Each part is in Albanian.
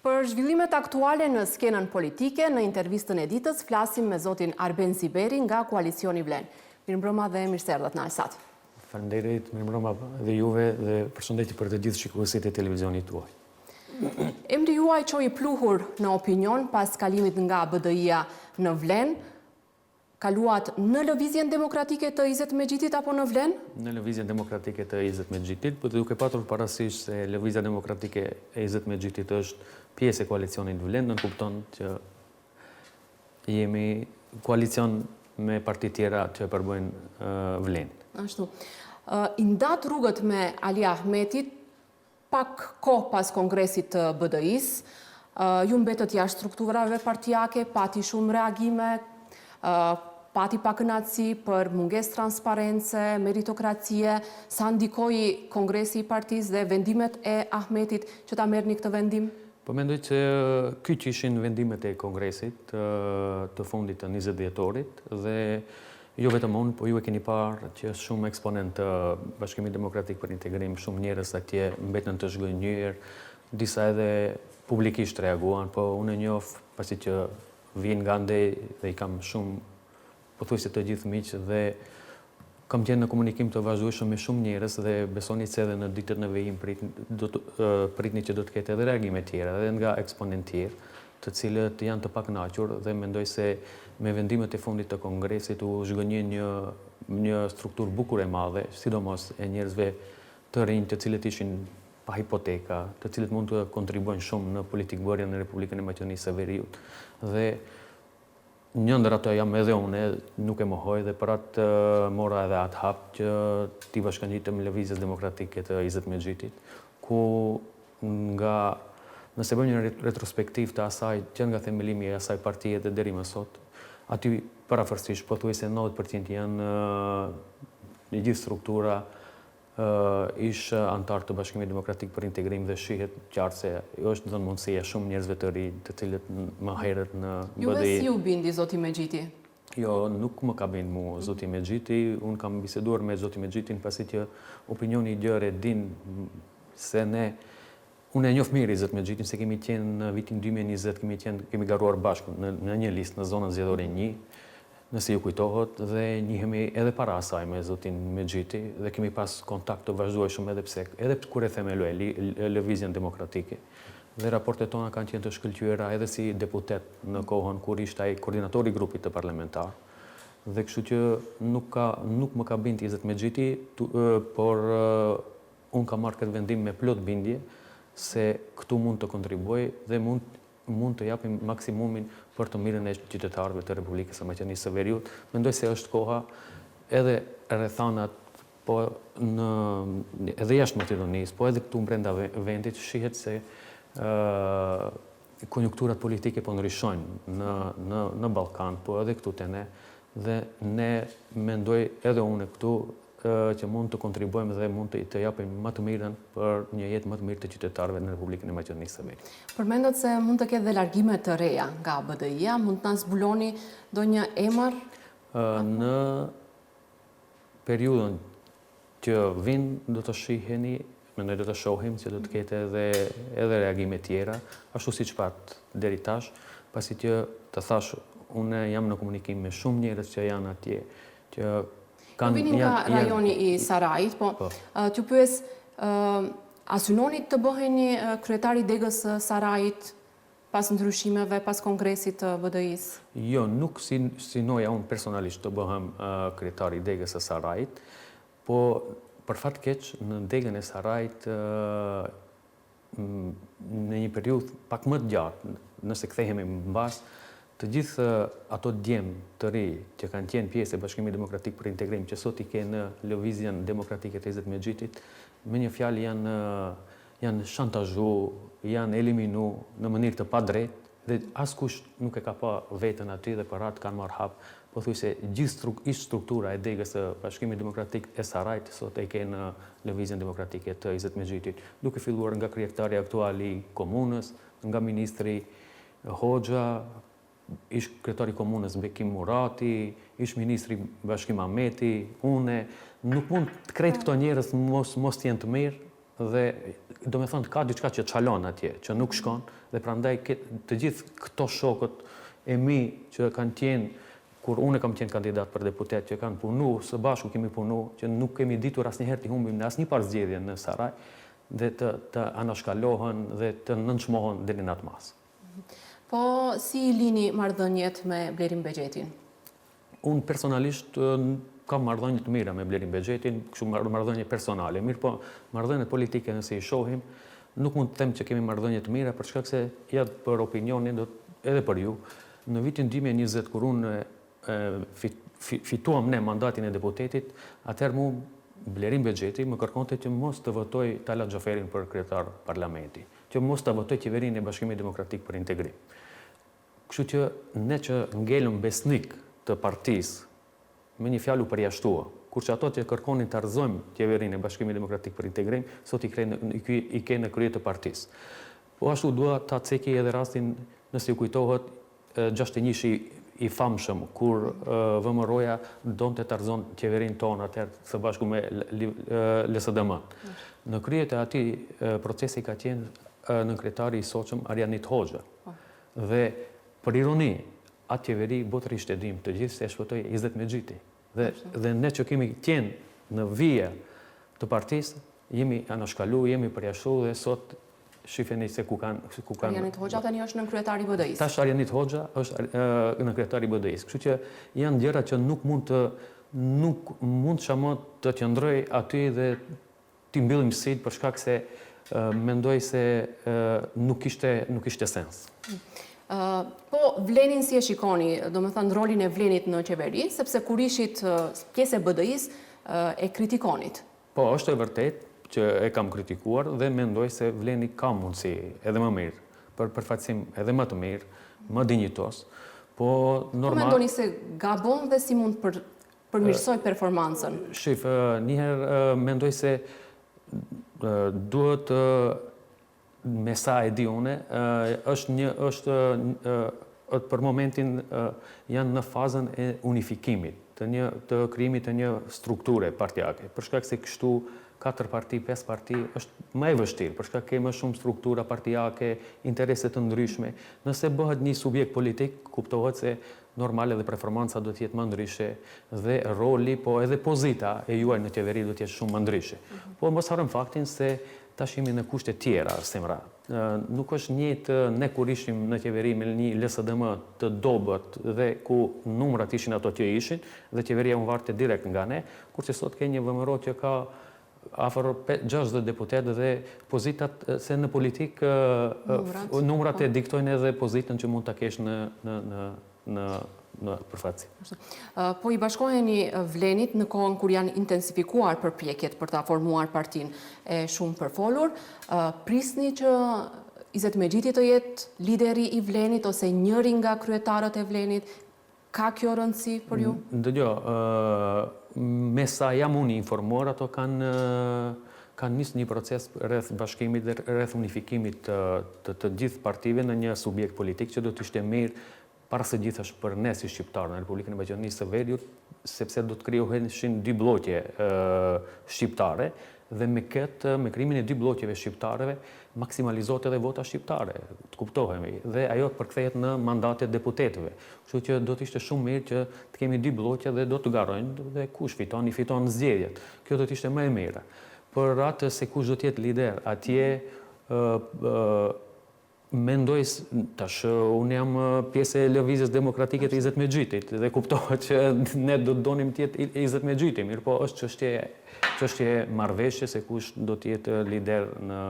Për zhvillimet aktuale në skenën politike, në intervistën e ditës, flasim me zotin Arben Ziberi nga Koalicioni Vlen. Mirëmbrëma dhe mirëserdhët në Alsat. Faleminderit, mirëmbrëma dhe juve dhe përshëndetje për të gjithë shikuesit e televizionit tuaj. Emri juaj qoi pluhur në opinion pas kalimit nga BDI-a në Vlen. Kaluat në lëvizjen demokratike të Izet Megjitit apo në Vlen? Në lëvizjen demokratike të Izet Megjitit, por duke patur parasysh se lëvizja demokratike e Izet Megjitit është pjesë e koalicionit Vlen, në kupton që jemi koalicion me parti tjera që përbëjnë Vlen. Ashtu. I ndat rrugët me Ali Ahmetit pak kohë pas kongresit të BDI-s, ju mbetët jashtë strukturave partijake, pati shumë reagime, pati pa kënaqësi për mungesë transparence, meritokracie, sa ndikoi kongresi i partisë dhe vendimet e Ahmetit që ta merrni këtë vendim? Po mendoj që kyç ishin vendimet e kongresit të fundit të 20 dhjetorit dhe jo vetëm unë, po ju e keni parë që shumë eksponent të Bashkimit Demokratik për Integrim, shumë njerëz atje mbetën të zhgënjur, disa edhe publikisht reaguan, po unë e njoh pasi që vjen nga ndej dhe i kam shumë pothuajse të gjithë miq dhe kam qenë në komunikim të vazhdueshëm me shumë njerëz dhe besoni se edhe në ditët në vijim pritni që do të ketë edhe reagime tjera edhe nga eksponentë tjerë, të cilët janë të pakënaqur dhe mendoj se me vendimet e fundit të kongresit u zhgënjë një strukturë bukur e madhe, sidomos e njerëzve të rinj të cilët ishin pa hipoteka, të cilët mund të kontribuojnë shumë në politikbërjen në Republikën e Maqedonisë së Veriut. Dhe një ndër ato jam edhe unë, nuk e mohoj dhe për atë mora edhe atë hap që t'i bashkangjitem lëvizjes demokratike të Izet Megjitit, ku nëse bëjmë një retrospektiv të asaj që nga themelimi e asaj partie dhe deri më sot, aty parafërsisht pothuajse 90% janë një gjithë struktura ish antar të Bashkimit Demokratik për Integrim dhe shihet qartë se është dhënë mundësia shumë njerëzve të rinj të cilët më herët në BDI. Juve si u bindi zoti Megjiti? Jo, nuk më ka bind mu zoti Megjiti, unë kam biseduar me zoti Megjitin pasi që opinioni i gjërë e din se unë e njoh mirë Izet Megjitin se kemi qenë në vitin 2020, kemi garuar bashkë në një listë në zonën zgjedhore 1, nëse ju kujtohet, dhe njihemi edhe para asaj me zotin Megjiti dhe kemi pas kontakt të vazhdueshëm edhe kur e themeloj lëvizjen demokratike. Dhe raportet tona kanë qenë të shkëlqyera edhe si deputet në kohën kur ishte ai koordinatori i grupit të parlamentar. Dhe kështu që nuk më ka bind Izet Megjiti, por unë kam marrë këtë vendim me plot bindje se këtu mund të kontribuoj dhe mund të japim maksimumin për të mirën e qytetarëve të Republikës së Maqedonisë së Veriut. Mendoj se është koha edhe rrethanat, po edhe jashtë Maqedonisë, po edhe këtu brenda vendit shihet se konjunkturat politike po ndryshojnë në Ballkan, po edhe këtu te ne, dhe ne mendoj edhe unë këtu që mund të kontribuojmë dhe mund të japim më të mirën për një jetë më të mirë të qytetarëve në Republikën e Maqedonisë së Veriut. Përmendet se mund të ketë dhe largime të reja nga BDI-a, mund të na zbuloni ndonjë emër? Në periudhën që vijnë do të shiheni, mendoj do të shohim që do të ketë edhe reagime tjera, ashtu siç pat deri tash, pasi që të thash unë jam në komunikim me shumë njerëz që janë atje, që vini nga rajoni i Sarajit, po t'ju pyes, a synonit të bëheni kryetari degës Sarajit pas ndryshimeve, pas kongresit të BDI-s? Jo, nuk synoja unë personalisht të bëhem kryetari degës së Sarajit, po për fat keq në degën e Sarajit në një periudhë pak më të gjatë, nëse kthehemi mbas, të gjithë ato djemë të ri që kanë qenë pjesë e Bashkimit Demokratik për Integrim, që sot i ke në lëvizjen demokratike të Izet Megjitit, me një fjalë janë shantazhu, janë eliminu në mënyrë të padrejtë dhe askush nuk e ka pa veten aty dhe për atë kanë marrë hap. Pothuajse gjithë struktura e degës së Bashkimit Demokratik e Sarajit sot e ke në lëvizjen demokratike të Izet Megjitit, duke filluar nga kryetari aktual i komunës, nga ministri Hoxha, ish kryetari komunës Bekim Murati, ish ministri Bashkim Ahmeti, une, nuk mund të krejt këto njerëz mos jenë të mirë, dhe do me thënë ka diçka që çalon atje, që nuk shkon, dhe prandaj të gjithë këto shokët e mi që kanë qenë, kur unë kam qenë kandidat për deputet, që kanë punu, së bashku kemi punu, që nuk kemi ditur asnjëherë të humbim në asnjë parë zgjedhje në Saraj, dhe të anashkalohen dhe të nënçmohen deri në atë mas. Po, si i lini marrëdhëniet me Blerin Begjetin? Unë personalisht kam marrëdhënie të mira me Blerin Begjetin, kështu marrëdhënie personale. Mirë po, marrëdhëniet politike nëse i shohim, nuk mund të them që kemi marrëdhënie të mira, për shkak se ja për opinionin edhe për ju. Në vitin 2020 kur unë fituam ne mandatin e deputetit, atëherë mu Blerin Begjeti më kërkonte që mos të votoj Talat Xhaferin për kryetar parlamenti, që mos të votoj qeverinë e Bashkimit Demokratik për Integrim. Kështu që ne që ngelëm besnik të partisë, me një fjalë u përjashtua, kur që ato që kërkonin të arëzojmë qeverinë e Bashkimit Demokratik për Integrim, sot i ke në krye të partisë. Po ashtu dua ta ceki edhe rastin, nëse ju kujtohet, 61-shi i famshëm, kur VMRO-ja donte të arëzon qeverinë tonë atëherë së bashku me LSDM. Në krye të atij procesi ka qenë nënkryetari i soqëm Arjanit Hoxha. Dhe për ironi, atë qeveri botërisht e dim të gjithë se e shpëtoi Izet Mexhiti. Dhe ne që kemi qenë në vija të partisë, jemi anashkalu, jemi përjashtu dhe sot shifeni se ku kanë... Arjanit Hoxha tani është nënkryetari i BDI-s. Tash Arjanit Hoxha është nënkryetari i BDI-s. Kështu që janë gjëra që nuk mund çamo të qëndroj aty dhe t'i mbyllim syt për shkak se mendoj se nuk kishte sens. Po, Vlenin si e shikoni, do me thënë rolin e Vlenit në qeveri, sepse kur ishit pjesë e BDI-s e kritikonit. Po, është e vërtet që e kam kritikuar dhe mendoj se Vleni ka mundësi edhe më mirë, për përfaqësim edhe më të mirë, më dinjitos, po normal... Po mendoni se gabon dhe si mund përmirësoj performancën? Shif, njëherë mendoj se duhet me sa e di une, është për momentin janë në fazën e unifikimit, të krijimit të një strukture partijake, për shkak se kështu 4 parti, 5 parti, është më e vështirë, për shkak ke më shumë struktura partijake, interese të ndryshme. Nëse bëhet një subjekt politik, kuptohet se normal edhe performanca do të jetë më ndryshe dhe roli, po edhe pozita e juaj në qeveri do të jetë shumë më ndryshe. Po mos harrojmë faktin se tash jemi në kushte tjera, Semra. Nuk është njëjtë ne kur ishim në qeveri me një LSDM të dobët dhe ku numrat ishin ato që ishin dhe qeveria u varte direkt nga ne, kurse sot ke një VMRO që ka afër 60 deputet dhe pozitat se në politik numrat e diktojnë edhe pozitën që mund ta kesh në përfaqësi. Po i bashkoheni Vlenit në kohën kur janë intensifikuar përpjekjet për ta formuar partinë e shumë përfolur, prisni që Izet Mexhiti të jetë lideri i Vlenit ose njëri nga kryetarët e Vlenit? Ka kjo rëndësi për ju? Me sa jam unë informuar, ato kanë nisë një proces rreth bashkimit dhe rreth unifikimit të gjithë partive në një subjekt politik që do të ishte mirë para së gjithash për ne si shqiptarë në Republikën e Maqedonisë së Veriut, sepse do të krijoheshin 2 blloqe shqiptare dhe me krijimin e 2 blloqeve shqiptareve maksimalizohet edhe vota shqiptare, të kuptohemi, dhe ajo përkthehet në mandatet deputetëve. Kështu që do të ishte shumë mirë që të kemi 2 blloqe dhe do të garojnë dhe kush fiton zgjedhjet. Kjo do të ishte më e mira. Për atë se kush do të jetë lider atje, mendoj tash unë jam pjesë e lëvizjes demokratike të Izet Mexhitit dhe kuptohet që ne do të donim të jetë Izet Mexhiti, mirë po është çështje marrëveshje se kush do të jetë lider në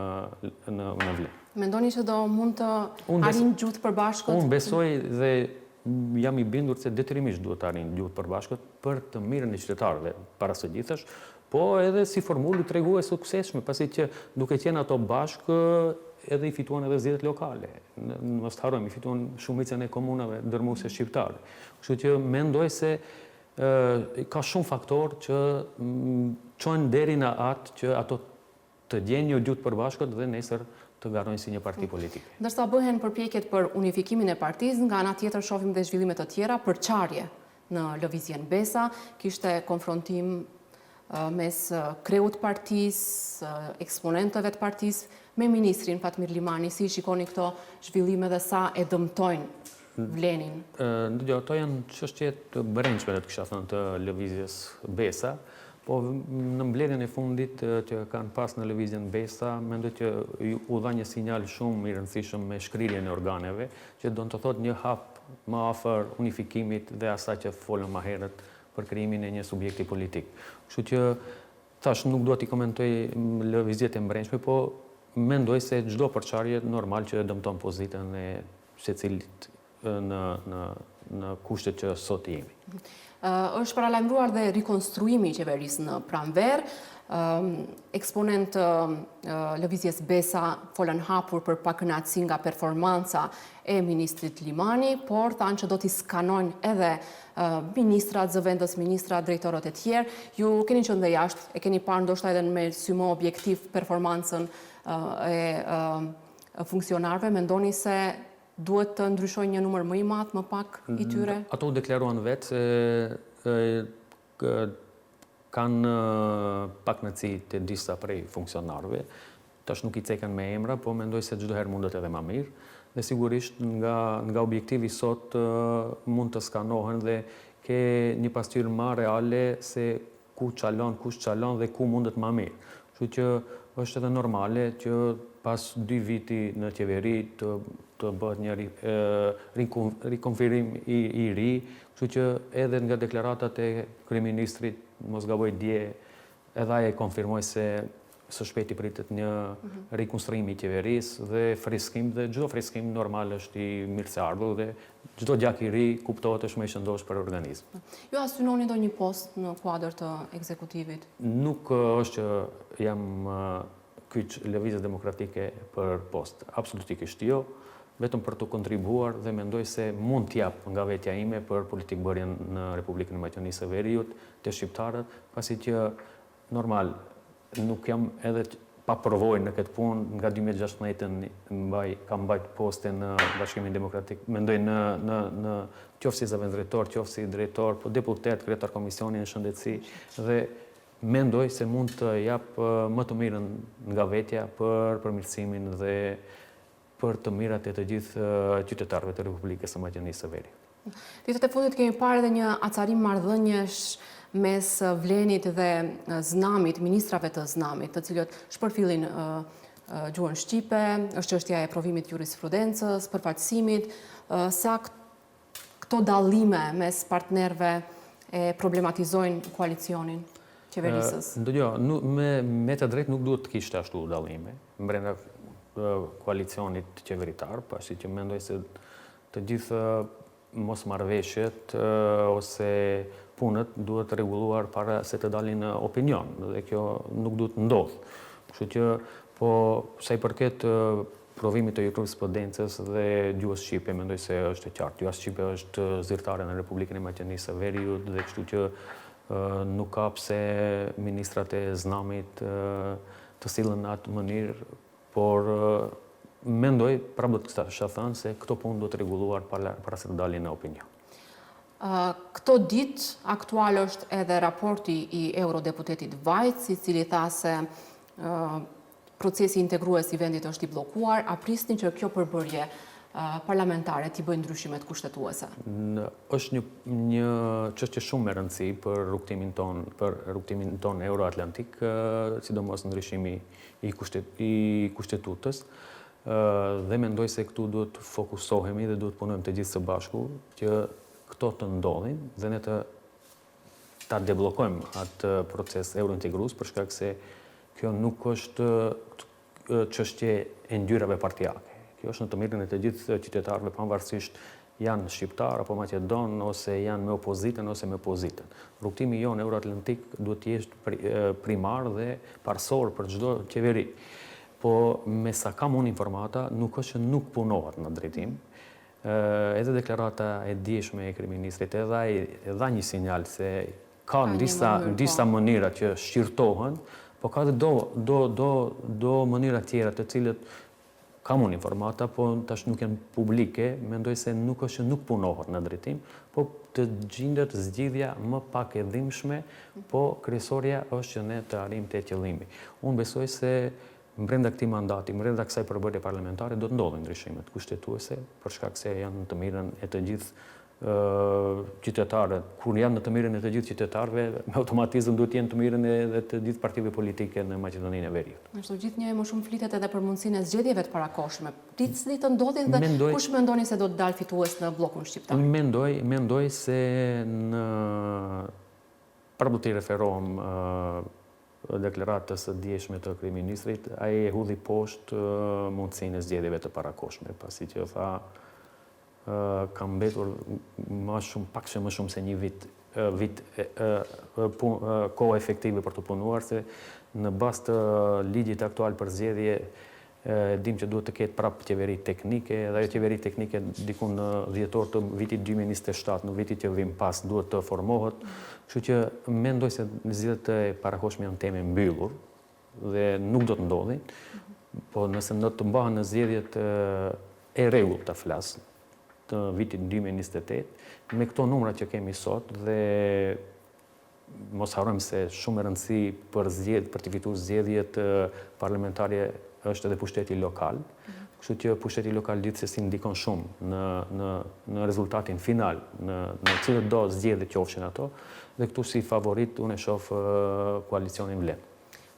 Vlen. Mendoni që do mund të arrijnë gjuhë të përbashkët? Unë besoj dhe jam i bindur se detyrimisht duhet të arrijnë gjuhë të përbashkët për të mirën e qytetarëve para së gjithash, po edhe si formulë tregues suksesshme, pasi që duke qenë ato bashkë edhe i fituan edhe zgjedhjet lokale. Mos harrojmë, i fituan shumicën e komunave dërmuese shqiptare. Kështu që mendoj se ka shumë faktor që çojnë deri në atë që ato të gjejnë një gjuhë të përbashkët dhe nesër të garojnë si një parti politike. Ndërsa bëhen përpjekjet për unifikimin e partisë, nga ana tjetër shohim dhe zhvillime të tjera për çarje në lëvizjen Besa, kishte konfrontim mes kreut partisë, eksponentëve të partisë, me ministrin Fatmir Limani, si shikoni këto zhvillime dhe sa e dëmtojnë vlenin? Ato janë çështje të brendshme, të kisha thënë, të lëvizjes Besa, po në mbledhjen e fundit që kanë pas në lëvizjen Besa, mendoj që u dha një sinjal shumë i rëndësishëm me shkrirjen e organeve, që do të thotë një hap më afër unifikimit dhe asaj që folëm më herët për krijimin e një subjekti politik. Kështu që thash nuk dua t'i komentoj lëvizjet e brendshme, po mendoj se çdo përçarje normal që dëmton pozitën e secilit në kushtet që sot jemi. Është paralajmëruar dhe rikonstruimi i qeverisë në Pranverë. Eksponent lëvizjes Besa folën hapur për pakënaqësi nga performanca e ministrit Limani, por thanë që do t'i skanojnë edhe ministrat, zëvendës ministrat, drejtorët e tjerë. Ju keni qenë dhe jashtë, e keni parë ndoshta edhe me sy më objektiv performancën e funksionarëve, mendoni se duhet të ndryshojnë një numër më i madh, më pak i tyre? Ato u deklaruan vetë se kanë pakënaqësi të disa prej funksionarëve. Tash nuk i cekën me emra, po mendoj se çdo herë mundet edhe më mirë. Dhe sigurisht nga objektivi sot mund të skanohen dhe ke një pasqyrë më reale se kush çalon dhe ku mundet më mirë. Kështu që është edhe normale që pas 2 viti në qeveri të bëhet një rikonfirmim i ri, kështu që edhe nga deklaratat e kryeministrit, mos gaboj dje, edhe ai e konfirmoi se së shpejti pritet një rikonstruim i qeverisë dhe friskim, dhe çdo friskim normal është i mirëseardhur dhe çdo gjak i ri kuptohet është më i shëndosh për organizëm. Ju asynoni ndonjë post në kuadër të ekzekutivit? Nuk është që jam kyç lëvizjes demokratike për post. Absolutikisht jo, vetëm për të kontribuar dhe mendoj se mund t'jap nga vetja ime për politikbërjen në Republikën e Maqedonisë së Veriut, të shqiptarët, pasi që normal nuk jam edhe pa provojë në këtë punë, nga 2016 kam mbajt poste në Bashkimin Demokratik, mendoj në qoftë si zëvendëdrejtor, qoftë si drejtor, po deputet, kryetar komisioni në shëndetësi, dhe mendoj se mund të jap më të mirën nga vetja për përmirësimin dhe për të mirat e të gjithë qytetarëve të Republikës së Maqedonisë së Veriut. Ditët e fundit kemi parë edhe një acarim marrëdhëniesh mes Vlenit dhe Znamit, ministrave të Znamit, të cilët shpërfillin gjuhën shqipe, është çështja e provimit jurisprudencës, përfaqësimit, sa këto dallime mes partnerëve e problematizojnë koalicionin qeverisës? Me të drejtë nuk duhet të kishte ashtu dallime brenda koalicionit qeveritar, pasi që mendoj se të gjithë mosmarrëveshjet ose punët duhet rregulluar para se të dalin në opinion, dhe kjo nuk duhet ndodhë. Kështu që, po sa i përket provimit të jurisprudencës dhe gjuhës shqipe, mendoj se është e qartë. Gjuha shqipe është zyrtare në Republikën e Maqedonisë së Veriut, dhe kështu që nuk ka pse ministrat e Znamit të sillen në atë mënyrë, por mendoj, prapë do të kisha thënë se këto punë duhet rregulluar para se të dalin në opinion. Këto ditë aktual është edhe raporti i eurodeputetit Vajc, i cili tha se procesi integrues i vendit është i bllokuar, a prisni që kjo përbërje parlamentare t'i bëjë ndryshimet kushtetuese? Është një çështje shumë e rëndësishme për rrugtimin ton euroatlantik, sidomos ndryshimi i kushtetutës, dhe mendoj se këtu duhet të fokusohemi dhe duhet punojmë të gjithë së bashku që këto të ndodhin dhe ne ta deblokojmë atë proces eurointegrues, për shkak se kjo nuk është çështje e ngjyrave partijake. Kjo është në të mirën e të gjithë qytetarëve, pavarësisht janë shqiptar apo maqedon, ose janë me opozitën ose me pozitën. Rrugtimi jonë euroatlantik duhet të jetë primar dhe parsor për çdo qeveri. Po me sa kam unë informata, nuk është që nuk punohet në drejtim. Edhe deklarata e dieshme e kryeministrit edhe dha një sinjal se ka në disa mënyra që shqirtohen, po ka dhe do mënyra tjera të cilët kam unë informata, po tash nuk janë publike, mendoj se nuk është që nuk punohet në drejtim, po të gjendet zgjidhja më pak e dhimbshme, po kryesorja është që ne të arrijmë te qëllimi. Unë besoj se brenda këtij mandati, brenda kësaj përbërje parlamentare do të ndodhin ndryshimet kushtetuese, për shkak se janë në të mirën e të gjithë qytetarët. Kur janë në të mirën e të gjithë qytetarëve, me automatizëm duhet të jenë të mirën edhe të gjithë partive politike në Maqedoninë e Veriut. Ashtu gjithnjë më shumë flitet edhe për mundësinë e zgjedhjeve të parakohshme. Pritni të ndodhin dhe kush mendoni se do të dalë fitues në bllokun shqiptar? Mendoj se para do të referohem deklaratës së dieshme të kryeministrit, ai e hudhi poshtë mundësinë e zgjedhjeve të parakohshme, pasi që tha ka mbetur pak më shumë se një vit kohë efektive për të punuar, se në bazë të ligjit aktual për zgjedhje dim që duhet të ketë prapë qeveri teknike, dhe ajo qeveri teknike diku në dhjetor të vitit 2027, në vitit që vim pas, duhet të formohet. Kështu që mendoj se zgjedhjet e parakohshme janë temë mbyllur dhe nuk do të ndodhin, po nëse do të mbahen në zgjedhjet e rregullt të flas të vitit 2028, me këto numra që kemi sot, dhe mos harrojmë se shumë e rëndësi për të fituar zgjedhjet parlamentare është edhe pushteti lokal. Kështu që pushteti lokal gjithsesi ndikon shumë në rezultatin final, në cilët do zgjedhje qofshin ato, dhe këtu si favorit unë e shoh koalicionin Vlen.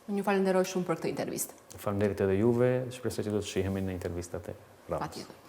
Unë ju falenderoj shumë për këtë intervistë. Faleminderit edhe juve, shpresoj që do të shihemi në intervistat e radhës.